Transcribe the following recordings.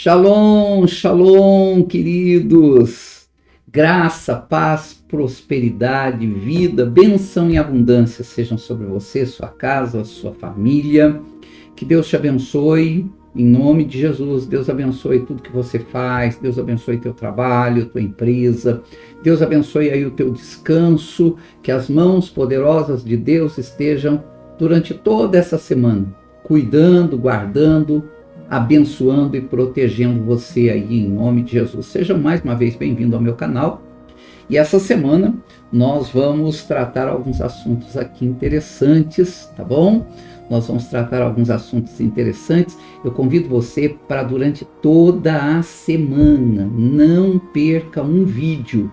Shalom, shalom, queridos. Graça, paz, prosperidade, vida, bênção e abundância sejam sobre você, sua casa, sua família. Que Deus te abençoe, em nome de Jesus. Deus abençoe tudo que você faz. Deus abençoe teu trabalho, tua empresa. Deus abençoe aí o teu descanso. Que as mãos poderosas de Deus estejam durante toda essa semana, cuidando, guardando, abençoando e protegendo você aí, em nome de Jesus. Seja mais uma vez bem-vindo ao meu canal. E essa semana nós vamos tratar alguns assuntos aqui interessantes, tá bom? Nós vamos tratar alguns assuntos interessantes. Eu convido você para durante toda a semana, não perca um vídeo,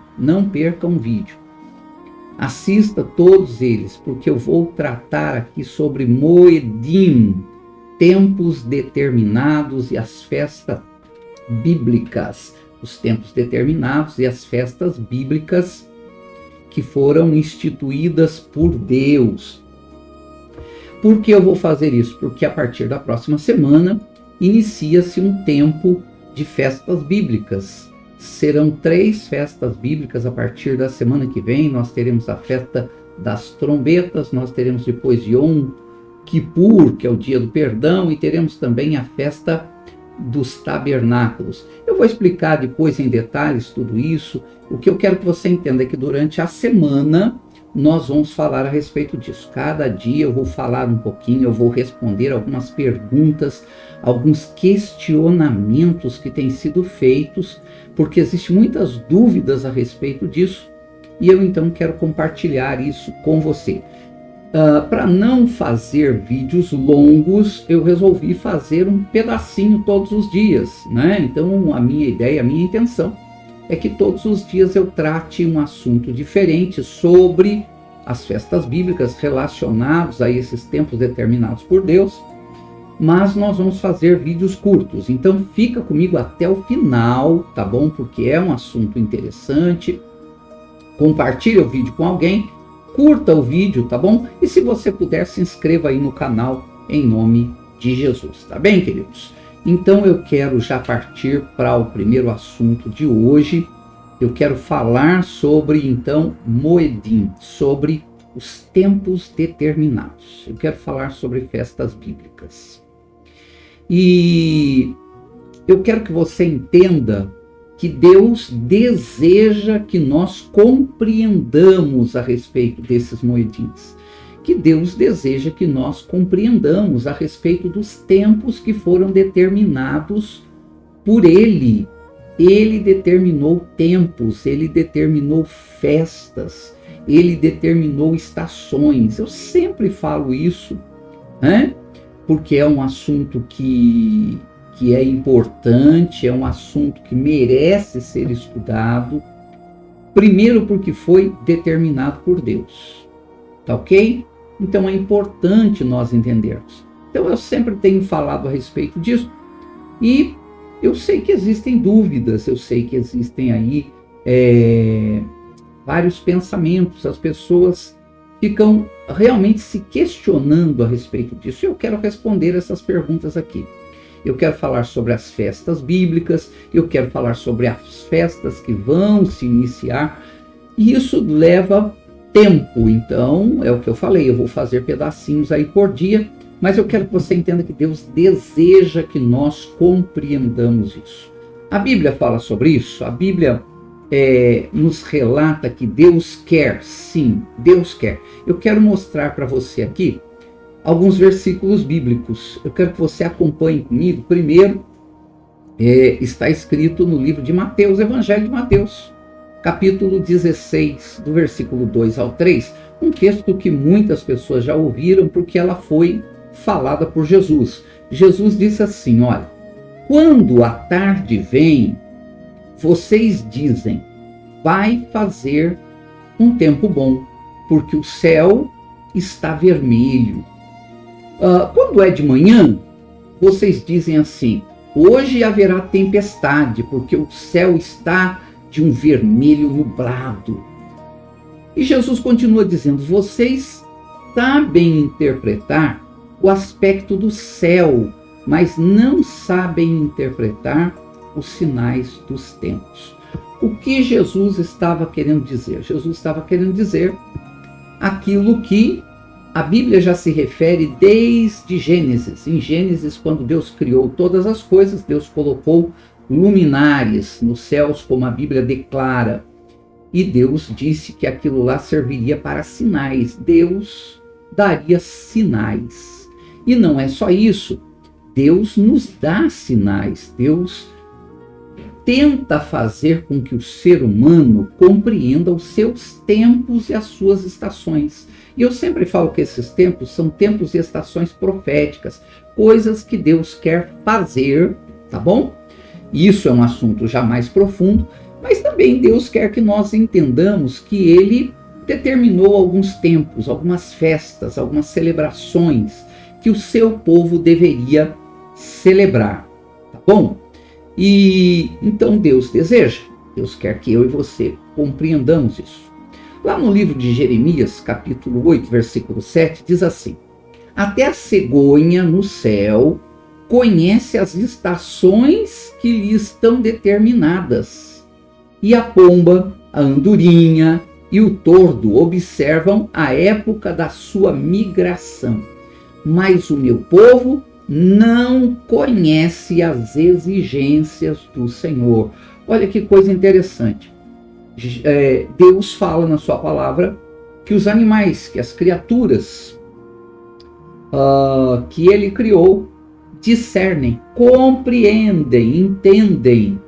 Assista todos eles, porque eu vou tratar aqui sobre Moedim, tempos determinados e as festas bíblicas, os tempos determinados e as festas bíblicas que foram instituídas por Deus. Por que eu vou fazer isso? Porque a partir da próxima semana inicia-se um tempo de festas bíblicas. Serão 3 festas bíblicas a partir da semana que vem. Nós teremos a festa das trombetas, nós teremos depois Yom Kippur, que é o dia do perdão, e teremos também a festa dos tabernáculos. Eu vou explicar depois em detalhes tudo isso. O que eu quero que você entenda é que durante a semana nós vamos falar a respeito disso. Cada dia eu vou falar um pouquinho, eu vou responder algumas perguntas, alguns questionamentos que têm sido feitos, porque existem muitas dúvidas a respeito disso, e eu então quero compartilhar isso com você. Para não fazer vídeos longos, eu resolvi fazer um pedacinho todos os dias, né? Então a minha ideia, a minha intenção é que todos os dias eu trate um assunto diferente sobre as festas bíblicas relacionados a esses tempos determinados por Deus, mas nós vamos fazer vídeos curtos. Então fica comigo até o final, tá bom? Porque é um assunto interessante. Compartilhe o vídeo com alguém. Curta o vídeo, tá bom? E se você puder, se inscreva aí no canal, em nome de Jesus, tá bem, queridos? Então eu quero já partir para o primeiro assunto de hoje. Eu quero falar sobre, então, Moedim, sobre os tempos determinados. Eu quero falar sobre festas bíblicas. E eu quero que você entenda que Deus deseja que nós compreendamos a respeito desses moedins. Que Deus deseja que nós compreendamos a respeito dos tempos que foram determinados por Ele. Ele determinou tempos, Ele determinou festas, Ele determinou estações. Eu sempre falo isso, né? Porque é um assunto que é importante, é um assunto que merece ser estudado, primeiro porque foi determinado por Deus, tá ok? Então é importante nós entendermos. Então eu sempre tenho falado a respeito disso, e eu sei que existem dúvidas, eu sei que existem aí vários pensamentos, as pessoas ficam realmente se questionando a respeito disso, e eu quero responder essas perguntas aqui. Eu quero falar sobre as festas bíblicas, eu quero falar sobre as festas que vão se iniciar, e isso leva tempo. Então, é o que eu falei, eu vou fazer pedacinhos aí por dia, mas eu quero que você entenda que Deus deseja que nós compreendamos isso. A Bíblia fala sobre isso, a Bíblia nos relata que Deus quer, sim, Deus quer. Eu quero mostrar para você aqui alguns versículos bíblicos. Eu quero que você acompanhe comigo. Primeiro, está escrito no livro de Mateus, Evangelho de Mateus, capítulo 16, do versículo 2 ao 3, um texto que muitas pessoas já ouviram porque ela foi falada por Jesus. Jesus disse assim, olha, quando a tarde vem, vocês dizem, vai fazer um tempo bom, porque o céu está vermelho. Quando é de manhã, vocês dizem assim, hoje haverá tempestade, porque o céu está de um vermelho nublado. E Jesus continua dizendo, vocês sabem interpretar o aspecto do céu, mas não sabem interpretar os sinais dos tempos. O que Jesus estava querendo dizer? Jesus estava querendo dizer aquilo que a Bíblia já se refere desde Gênesis. Em Gênesis, quando Deus criou todas as coisas, Deus colocou luminares nos céus, como a Bíblia declara. E Deus disse que aquilo lá serviria para sinais. Deus daria sinais. E não é só isso. Deus nos dá sinais. Deus tenta fazer com que o ser humano compreenda os seus tempos e as suas estações. E eu sempre falo que esses tempos são tempos e estações proféticas, coisas que Deus quer fazer, tá bom? Isso é um assunto já mais profundo, mas também Deus quer que nós entendamos que Ele determinou alguns tempos, algumas festas, algumas celebrações que o seu povo deveria celebrar, tá bom? E então Deus deseja, Deus quer que eu e você compreendamos isso. Lá no livro de Jeremias, capítulo 8, versículo 7, diz assim: até a cegonha no céu conhece as estações que lhe estão determinadas, e a pomba, a andorinha e o tordo observam a época da sua migração. Mas o meu povo não conhece as exigências do Senhor. Olha que coisa interessante. Deus fala na sua palavra que os animais, que as criaturas que Ele criou, discernem, compreendem, entendem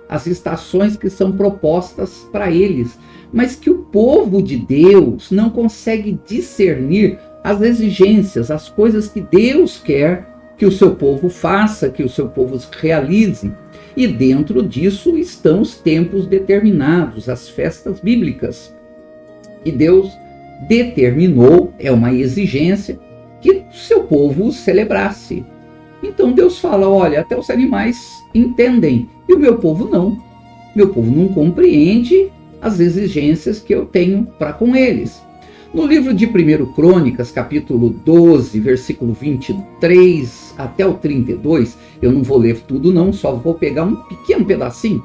as estações que são propostas para eles, mas que o povo de Deus não consegue discernir as exigências, as coisas que Deus quer que o seu povo faça, que o seu povo realize. E dentro disso estão os tempos determinados, as festas bíblicas. E Deus determinou, é uma exigência, que o seu povo celebrasse. Então Deus fala, olha, até os animais entendem, e o meu povo não. Meu povo não compreende as exigências que eu tenho para com eles. No livro de 1 Crônicas, capítulo 12, versículo 23 até o 32, eu não vou ler tudo não, só vou pegar um pequeno pedacinho,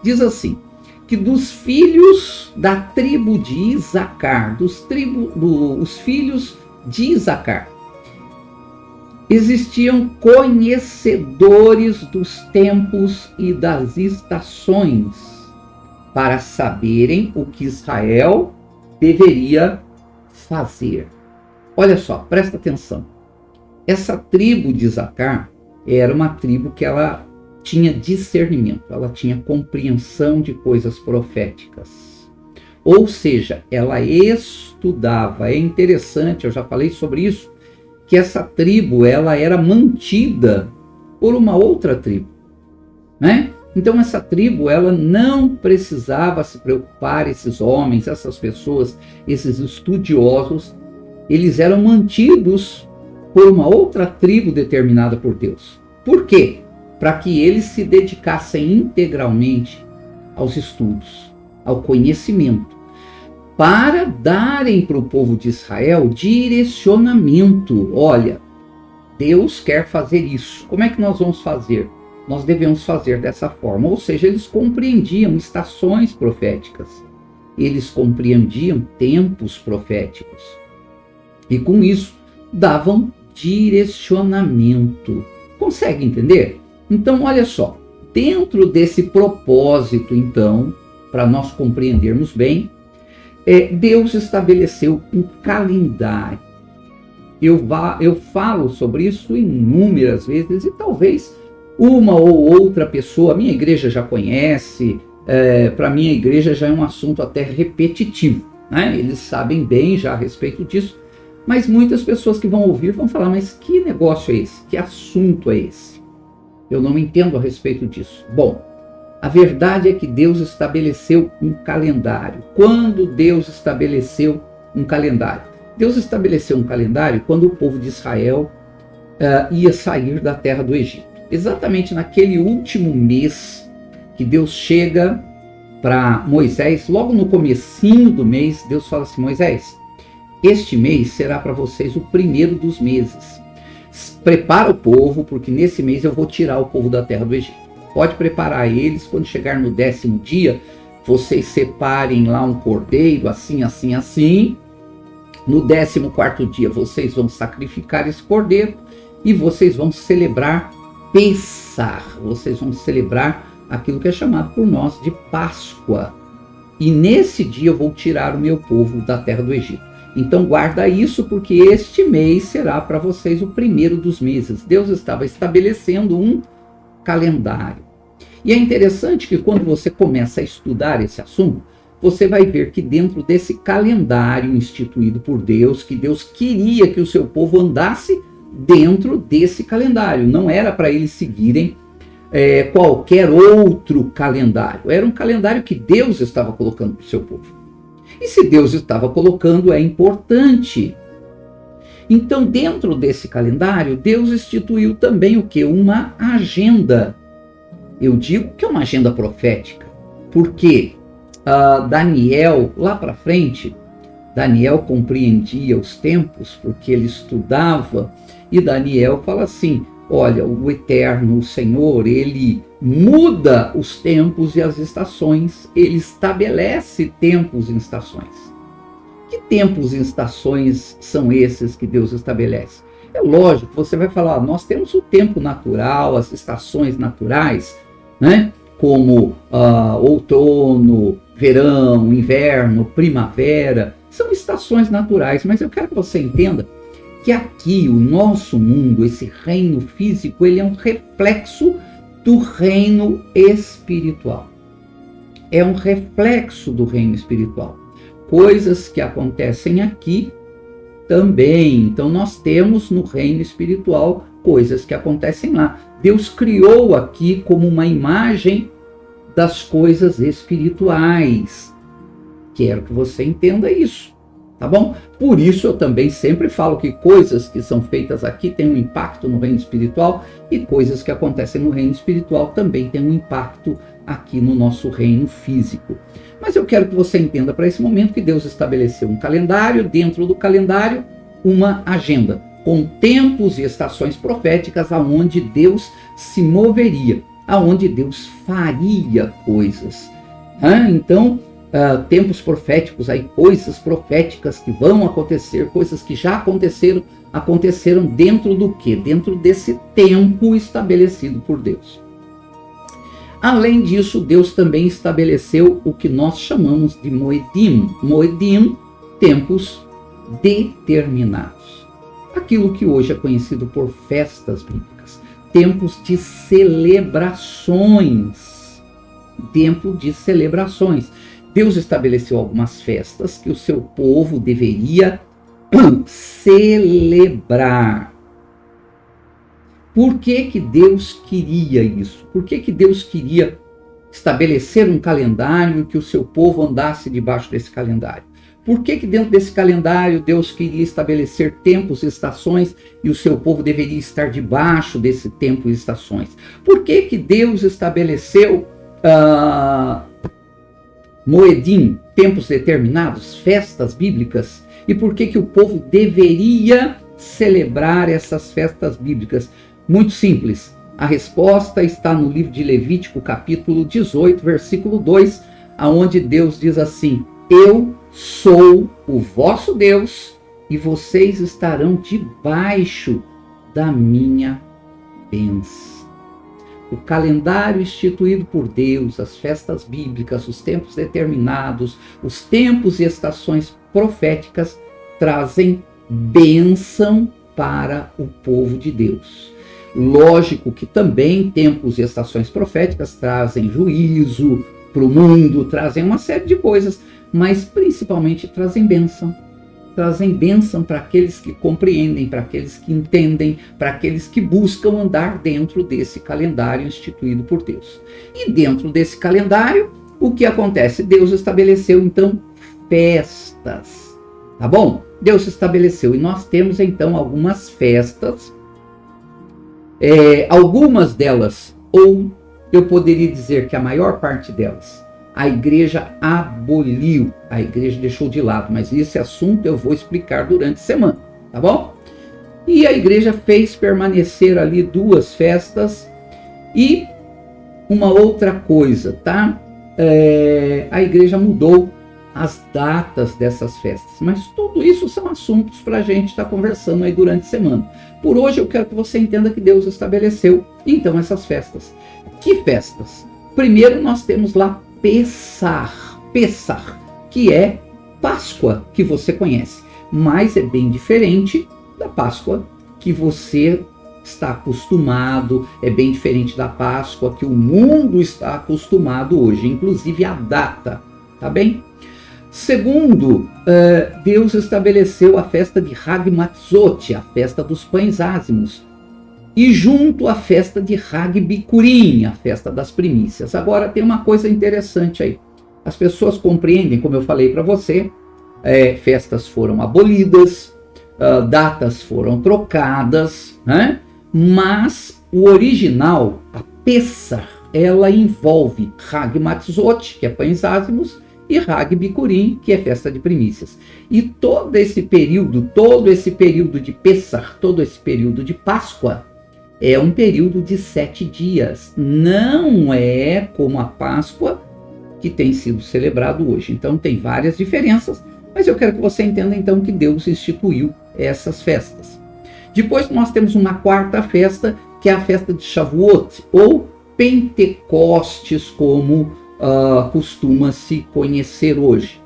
diz assim, que dos filhos da tribo de Isacar, os filhos de Isacar, existiam conhecedores dos tempos e das estações, para saberem o que Israel deveria fazer. Olha só, presta atenção. Essa tribo de Isacar era uma tribo que ela tinha discernimento, ela tinha compreensão de coisas proféticas. Ou seja, ela estudava. É interessante, eu já falei sobre isso, que essa tribo ela era mantida por uma outra tribo, né? Então essa tribo ela não precisava se preocupar, esses homens, essas pessoas, esses estudiosos, eles eram mantidos por uma outra tribo determinada por Deus. Por quê? Para que eles se dedicassem integralmente aos estudos, ao conhecimento, para darem para o povo de Israel direcionamento. Olha, Deus quer fazer isso. Como é que nós vamos fazer? Nós devemos fazer dessa forma. Ou seja, eles compreendiam estações proféticas. Eles compreendiam tempos proféticos. E com isso, davam direcionamento. Consegue entender? Então, olha só. Dentro desse propósito, então, para nós compreendermos bem, Deus estabeleceu um calendário. Eu falo sobre isso inúmeras vezes e talvez uma ou outra pessoa, a minha igreja já conhece, para a minha igreja já é um assunto até repetitivo, né? Eles sabem bem já a respeito disso, mas muitas pessoas que vão ouvir vão falar, mas que negócio é esse? Que assunto é esse? Eu não entendo a respeito disso. Bom, a verdade é que Deus estabeleceu um calendário. Quando Deus estabeleceu um calendário? Deus estabeleceu um calendário quando o povo de Israel ia sair da terra do Egito. Exatamente naquele último mês que Deus chega para Moisés, logo no comecinho do mês, Deus fala assim, Moisés, este mês será para vocês o primeiro dos meses. prepara o povo, porque nesse mês eu vou tirar o povo da terra do Egito. Pode preparar eles, quando chegar no 10º dia, vocês separem lá um cordeiro, assim, assim, assim. No 14º dia, vocês vão sacrificar esse cordeiro e vocês vão celebrar Pessah. Vocês vão celebrar aquilo que é chamado por nós de Páscoa. E nesse dia eu vou tirar o meu povo da terra do Egito. Então guarda isso, porque este mês será para vocês o primeiro dos meses. Deus estava estabelecendo um calendário. E é interessante que quando você começa a estudar esse assunto, você vai ver que dentro desse calendário instituído por Deus, que Deus queria que o seu povo andasse dentro desse calendário. Não era para eles seguirem qualquer outro calendário. Era um calendário que Deus estava colocando para o seu povo. E se Deus estava colocando, é importante. Então, dentro desse calendário, Deus instituiu também o quê? Uma agenda. Eu digo que é uma agenda profética, porque Daniel, lá para frente, Daniel compreendia os tempos, porque ele estudava, e Daniel fala assim, olha, o Eterno, o Senhor, ele muda os tempos e as estações, ele estabelece tempos e estações. Que tempos e estações são esses que Deus estabelece? É lógico, você vai falar, nós temos o tempo natural, as estações naturais, né? Como outono, verão, inverno, primavera, são estações naturais, mas eu quero que você entenda que aqui o nosso mundo, esse reino físico, ele é um reflexo do reino espiritual. É um reflexo do reino espiritual. Coisas que acontecem aqui também. Então nós temos no reino espiritual coisas que acontecem lá. Deus criou aqui como uma imagem das coisas espirituais. Quero que você entenda isso, tá bom? Por isso eu também sempre falo que coisas que são feitas aqui têm um impacto no reino espiritual e coisas que acontecem no reino espiritual também têm um impacto aqui no nosso reino físico. Mas eu quero que você entenda para esse momento que Deus estabeleceu um calendário, dentro do calendário uma agenda, com tempos e estações proféticas aonde Deus se moveria, aonde Deus faria coisas. Então, tempos proféticos, aí coisas proféticas que vão acontecer, coisas que já aconteceram dentro do quê? Dentro desse tempo estabelecido por Deus. Além disso, Deus também estabeleceu o que nós chamamos de Moedim. Moedim, tempos determinados. Aquilo que hoje é conhecido por festas bíblicas. Tempos de celebrações. Tempo de celebrações. Deus estabeleceu algumas festas que o seu povo deveria celebrar. Por que que Deus queria isso? Por que que Deus queria estabelecer um calendário que o seu povo andasse debaixo desse calendário? Por que que dentro desse calendário Deus queria estabelecer tempos e estações e o seu povo deveria estar debaixo desse tempo e estações? Por que que Deus estabeleceu Moedim, tempos determinados, festas bíblicas? E por que que o povo deveria celebrar essas festas bíblicas? Muito simples. A resposta está no livro de Levítico, capítulo 18, versículo 2, aonde Deus diz assim: eu sou o vosso Deus e vocês estarão debaixo da minha bênção. O calendário instituído por Deus, as festas bíblicas, os tempos determinados, os tempos e estações proféticas trazem bênção para o povo de Deus. Lógico que também tempos e estações proféticas trazem juízo para o mundo, trazem uma série de coisas, mas principalmente trazem bênção. Trazem bênção para aqueles que compreendem, para aqueles que entendem, para aqueles que buscam andar dentro desse calendário instituído por Deus. E dentro desse calendário, o que acontece? Deus estabeleceu então festas, tá bom? Deus estabeleceu, e nós temos então algumas festas, algumas delas, ou eu poderia dizer que a maior parte delas, a igreja aboliu, a igreja deixou de lado, mas esse assunto eu vou explicar durante a semana, tá bom? E a igreja fez permanecer ali 2 festas. E uma outra coisa, tá? A igreja mudou as datas dessas festas, mas tudo isso são assuntos para a gente estar conversando aí durante a semana. Por hoje eu quero que você entenda que Deus estabeleceu, então, essas festas. Que festas? Primeiro nós temos lá Pessach, que é Páscoa, que você conhece, mas é bem diferente da Páscoa que você está acostumado, é bem diferente da Páscoa que o mundo está acostumado hoje, inclusive a data, tá bem? Segundo, Deus estabeleceu a festa de Hag Matzot, a festa dos pães ázimos, e junto à festa de Hag Bikurim, a festa das primícias. Agora tem uma coisa interessante aí. As pessoas compreendem, como eu falei para você, festas foram abolidas, datas foram trocadas, né? Mas o original, a Pessach, ela envolve Hag Matzot, que é pães ázimos, e Hag Bikurim, que é festa de primícias. E todo esse período de Pessach, todo esse período de Páscoa, é um período de 7 dias. Não é como a Páscoa que tem sido celebrado hoje. Então tem várias diferenças, mas eu quero que você entenda então que Deus instituiu essas festas. Depois nós temos uma quarta festa, que é a festa de Shavuot, ou Pentecostes, como costuma se conhecer hoje.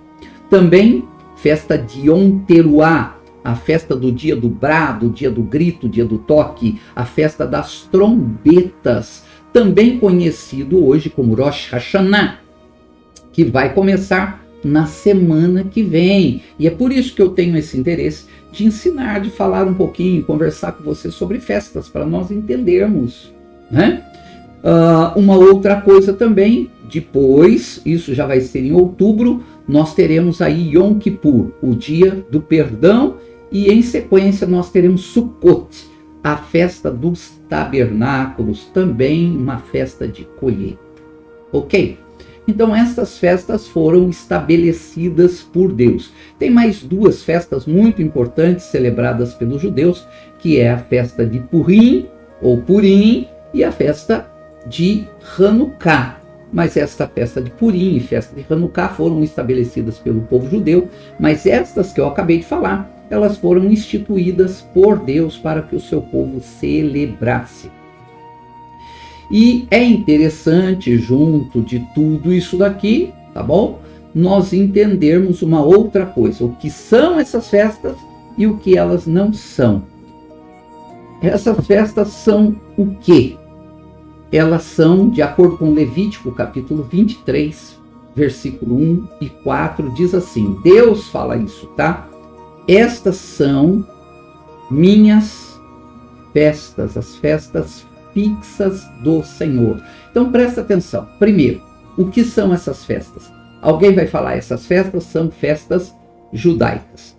Também festa de Yom Teruah, a festa do dia do brado, dia do grito, dia do toque, a festa das trombetas, também conhecido hoje como Rosh Hashanah, que vai começar na semana que vem. E é por isso que eu tenho esse interesse de ensinar, de falar um pouquinho, conversar com você sobre festas, para nós entendermos, né? Uma outra coisa também, depois, isso já vai ser em outubro, nós teremos aí Yom Kippur, o dia do perdão, e em sequência nós teremos Sukkot, a festa dos tabernáculos, também uma festa de colheita. Ok? Então essas festas foram estabelecidas por Deus. Tem mais 2 festas muito importantes celebradas pelos judeus, que é a festa de Purim, ou Purim, e a festa de Hanukkah. Mas esta festa de Purim e festa de Hanukkah foram estabelecidas pelo povo judeu, mas estas que eu acabei de falar, elas foram instituídas por Deus para que o seu povo celebrasse. E é interessante, junto de tudo isso daqui, tá bom? Nós entendermos uma outra coisa, o que são essas festas e o que elas não são. Essas festas são o quê? Elas são, de acordo com Levítico, capítulo 23, versículo 1 e 4, diz assim, Deus fala isso, tá? Estas são minhas festas, as festas fixas do Senhor. Então presta atenção. Primeiro, o que são essas festas? Alguém vai falar, essas festas são festas judaicas.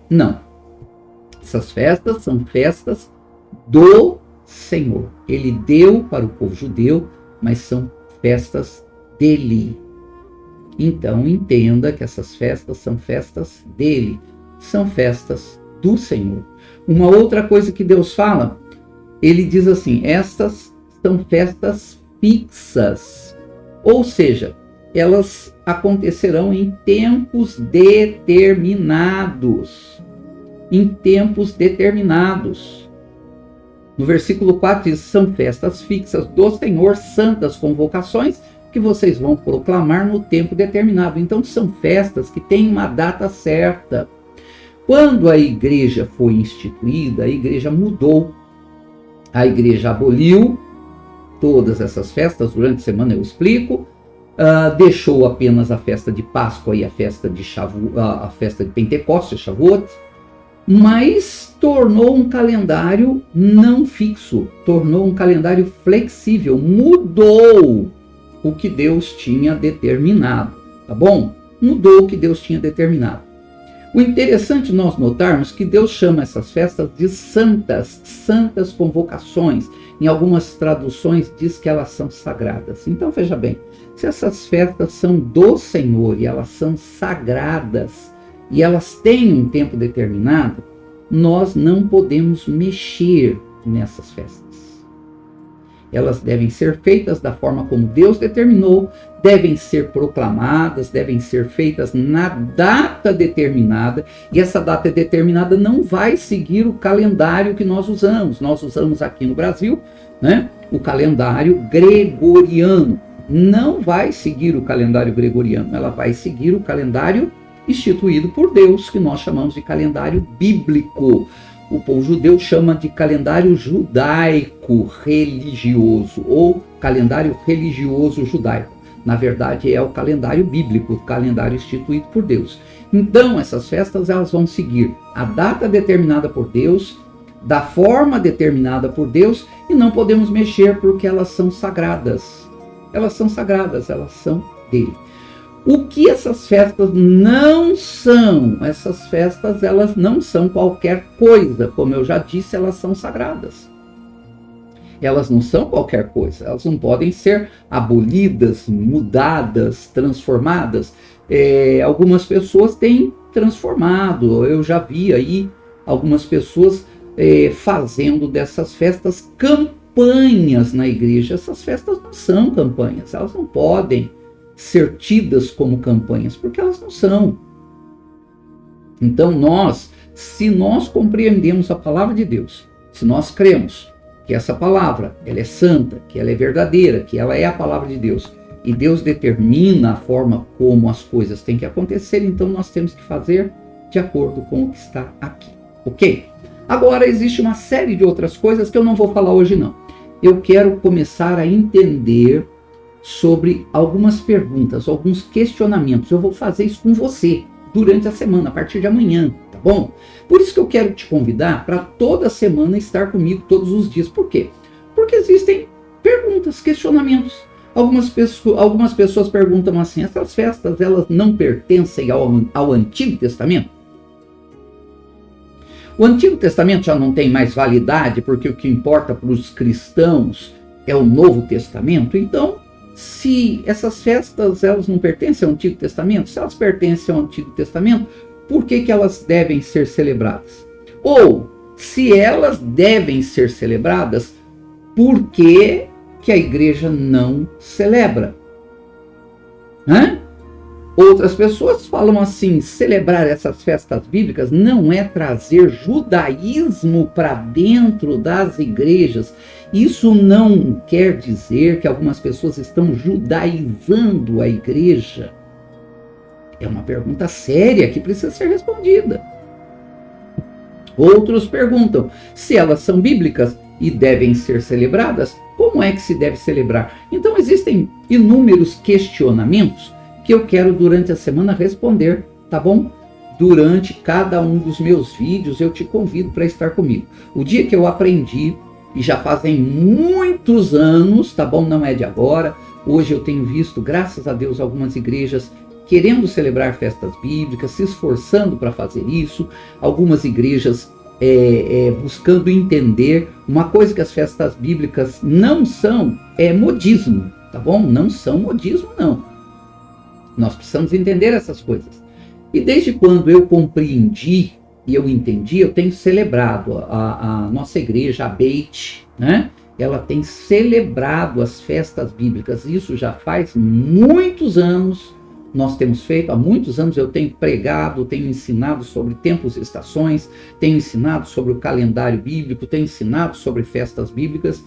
Não. Essas festas são festas do Senhor. Ele deu para o povo judeu, mas são festas dele. Então entenda que essas festas são festas dele, são festas do Senhor. Uma outra coisa que Deus fala, ele diz assim, estas são festas fixas, ou seja, elas acontecerão em tempos determinados. Em tempos determinados. No versículo 4 diz, são festas fixas do Senhor, santas convocações, que vocês vão proclamar no tempo determinado. Então são festas que têm uma data certa. Quando a igreja foi instituída, a igreja mudou. A igreja aboliu todas essas festas, durante a semana eu explico, deixou apenas a festa de Páscoa e a festa de Pentecostes, Shavuot, mas tornou um calendário não fixo, tornou um calendário flexível, mudou o que Deus tinha determinado, tá bom? Mudou o que Deus tinha determinado. O interessante nós notarmos que Deus chama essas festas de santas convocações. Em algumas traduções diz que elas são sagradas. Então veja bem, se essas festas são do Senhor e elas são sagradas e elas têm um tempo determinado, nós não podemos mexer nessas festas. Elas devem ser feitas da forma como Deus determinou, devem ser proclamadas, devem ser feitas na data determinada, e essa data determinada não vai seguir o calendário que nós usamos. Nós usamos aqui no Brasil, né, o calendário gregoriano. Não vai seguir o calendário gregoriano, ela vai seguir o calendário instituído por Deus, que nós chamamos de calendário bíblico. O povo judeu chama de calendário judaico religioso, ou calendário religioso judaico. Na verdade, é o calendário bíblico, o calendário instituído por Deus. Então, essas festas elas vão seguir a data determinada por Deus, da forma determinada por Deus, e não podemos mexer porque elas são sagradas. Elas são sagradas, elas são dele. O que essas festas não são? Essas festas elas não são qualquer coisa. Como eu já disse, elas são sagradas. Elas não são qualquer coisa. Elas não podem ser abolidas, mudadas, transformadas. Algumas pessoas têm transformado. Eu já vi aí algumas pessoas fazendo dessas festas campanhas na igreja. Essas festas não são campanhas. Elas não podem ser tidas como campanhas, porque elas não são. Então se nós compreendemos a palavra de Deus, se nós cremos que essa palavra, ela é santa, que ela é verdadeira, que ela é a palavra de Deus, e Deus determina a forma como as coisas têm que acontecer, então nós temos que fazer de acordo com o que está aqui, ok? Agora existe uma série de outras coisas que eu não vou falar hoje não. Eu quero começar a entender sobre algumas perguntas, alguns questionamentos. Eu vou fazer isso com você durante a semana, a partir de amanhã, tá bom? Por isso que eu quero te convidar para toda semana estar comigo todos os dias. Por quê? Porque existem perguntas, questionamentos. Algumas pessoas perguntam assim, essas festas elas não pertencem ao Antigo Testamento? O Antigo Testamento já não tem mais validade porque o que importa para os cristãos é o Novo Testamento? Então, se essas festas elas não pertencem ao Antigo Testamento, se elas pertencem ao Antigo Testamento, por que elas devem ser celebradas? Ou, se elas devem ser celebradas, por que a igreja não celebra? Outras pessoas falam assim, celebrar essas festas bíblicas não é trazer judaísmo para dentro das igrejas. Isso não quer dizer que algumas pessoas estão judaizando a igreja. É uma pergunta séria que precisa ser respondida. Outros perguntam, se elas são bíblicas e devem ser celebradas, como é que se deve celebrar? Então existem inúmeros questionamentos que eu quero durante a semana responder, tá bom? Durante cada um dos meus vídeos eu te convido para estar comigo. O dia que eu aprendi, e já fazem muitos anos, tá bom? Não é de agora. Hoje eu tenho visto, graças a Deus, algumas igrejas querendo celebrar festas bíblicas, se esforçando para fazer isso. Algumas igrejas buscando entender uma coisa que as festas bíblicas não são, é modismo, tá bom? Não são modismo, não. Nós precisamos entender essas coisas. E desde quando eu compreendi e eu entendi, eu tenho celebrado a nossa igreja, a Beit, né? Ela tem celebrado as festas bíblicas. Isso já faz muitos anos. Nós temos feito, há muitos anos eu tenho pregado, tenho ensinado sobre tempos e estações, tenho ensinado sobre o calendário bíblico, tenho ensinado sobre festas bíblicas.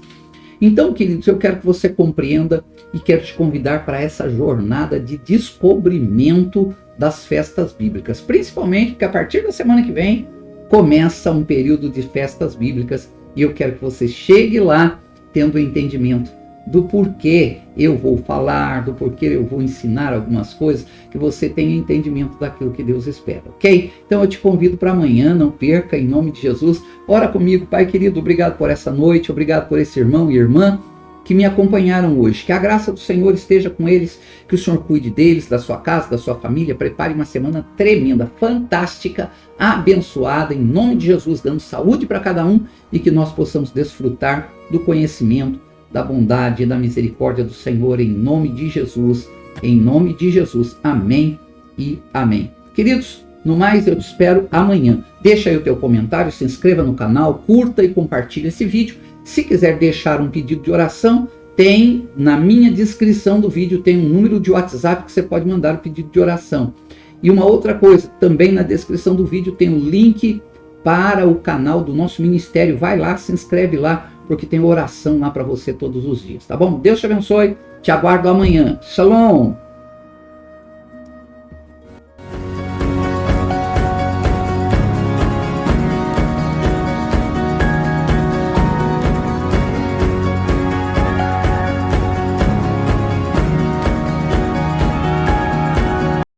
Então, queridos, eu quero que você compreenda e quero te convidar para essa jornada de descobrimento das festas bíblicas. Principalmente porque a partir da semana que vem começa um período de festas bíblicas e eu quero que você chegue lá tendo o entendimento do porquê eu vou falar, do porquê eu vou ensinar algumas coisas, que você tenha entendimento daquilo que Deus espera, ok? Então eu te convido para amanhã, não perca, em nome de Jesus. Ora comigo, Pai querido, obrigado por essa noite, obrigado por esse irmão e irmã que me acompanharam hoje. Que a graça do Senhor esteja com eles, que o Senhor cuide deles, da sua casa, da sua família. Prepare uma semana tremenda, fantástica, abençoada, em nome de Jesus, dando saúde para cada um e que nós possamos desfrutar do conhecimento, da bondade e da misericórdia do Senhor, em nome de Jesus. Em nome de Jesus. Amém e amém. Queridos, No mais, eu te espero amanhã. Deixa aí o teu comentário, se inscreva no canal, curta e compartilhe esse vídeo. Se quiser deixar um pedido de oração, tem na minha descrição do vídeo, tem um número de WhatsApp que você pode mandar o pedido de oração. E uma outra coisa, também na descrição do vídeo tem um link para o canal do nosso ministério. Vai lá, se inscreve lá, porque tem oração lá para você todos os dias, tá bom? Deus te abençoe, te aguardo amanhã. Shalom!